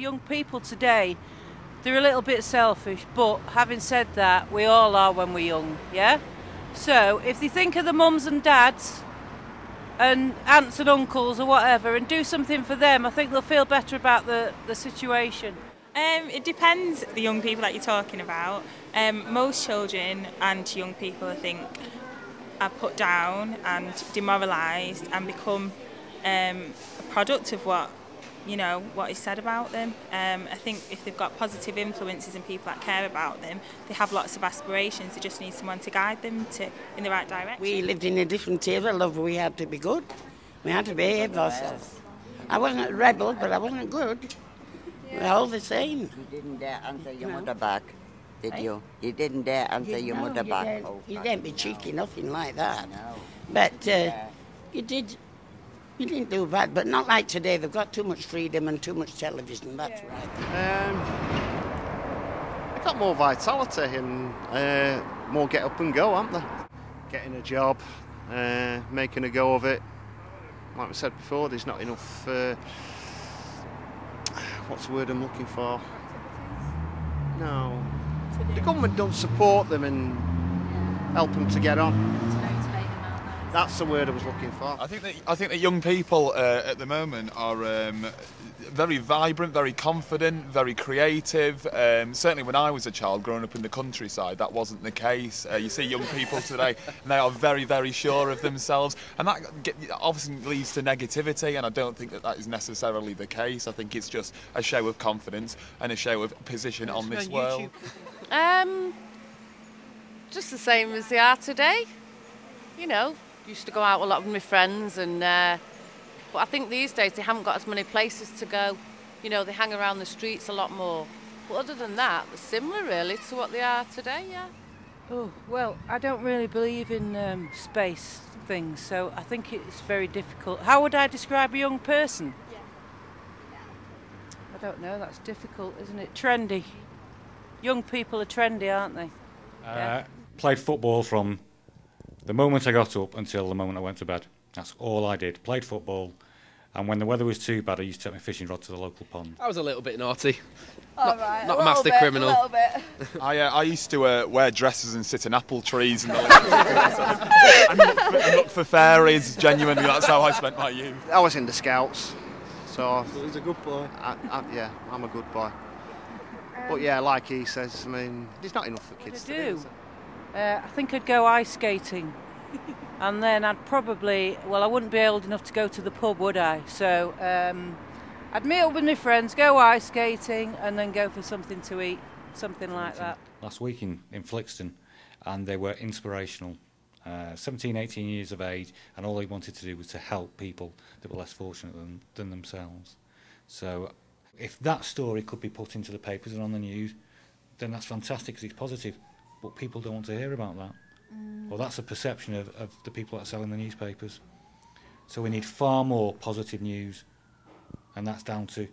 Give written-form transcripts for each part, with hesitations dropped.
young people today, they're a little bit selfish, but having said that, we all are when we're young, yeah? So if they think of the mums and dads and aunts and uncles or whatever and do something for them, I think they'll feel better about the situation. It depends, the young people that you're talking about. Most children and young people, I think, are put down and demoralised and become a product of what is said about them. I think if they've got positive influences and people that care about them, they have lots of aspirations. They just need someone to guide them in the right direction. We lived in a different era, love. We had to be good. We had to behave ourselves. I wasn't a rebel, but I wasn't good. We're all the same. You didn't dare answer your mother back, did you? You didn't dare answer your mother back. You didn't be cheeky, nothing like that. No. But you did. You didn't do bad, but not like today. They've got too much freedom and too much television. That's right. They've got more vitality and more get up and go, haven't they? Getting a job, making a go of it. Like we said before, there's not enough. What's the word I'm looking for? No. The government don't support them and help them to get on. That's the word I was looking for. I think that young people at the moment are very vibrant, very confident, very creative. Certainly when I was a child growing up in the countryside, that wasn't the case. You see young people today and they are very, very sure of themselves, and that obviously leads to negativity, and I don't think that is necessarily the case. I think it's just a show of confidence and a show of position on this world. Just the same as they are today. You know, used to go out a lot with my friends, and but I think these days they haven't got as many places to go. You know, they hang around the streets a lot more. But other than that, they're similar really to what they are today, yeah. Oh, well, I don't really believe in space things, so I think it's very difficult. How would I describe a young person? I don't know, that's difficult, isn't it? Trendy. Young people are trendy, aren't they? Played football from the moment I got up until the moment I went to bed. That's all I did. Played football, and when the weather was too bad, I used to take my fishing rod to the local pond. I was a little bit naughty. Not a master criminal. A little bit. I used to wear dresses and sit in apple trees and look for fairies. Genuinely, that's how I spent my youth. I was in the Scouts, so he's a good boy. Yeah, I'm a good boy. But yeah, like he says, I mean, there's not enough for kids to do. I think I'd go ice skating, and then I'd probably, well, I wouldn't be old enough to go to the pub, would I? So I'd meet up with my friends, go ice skating, and then go for something to eat, something like that. Last week in Flixton, and they were inspirational. 17, 18 years of age, and all they wanted to do was to help people that were less fortunate than themselves. So if that story could be put into the papers and on the news, then that's fantastic because it's positive. But people don't want to hear about that. Well, that's a perception of the people that are selling the newspapers. So we need far more positive news, and it's down to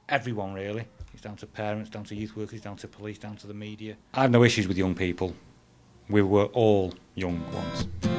everyone really. It's down to parents, down to youth workers, down to police, down to the media. I have no issues with young people. We were all young once.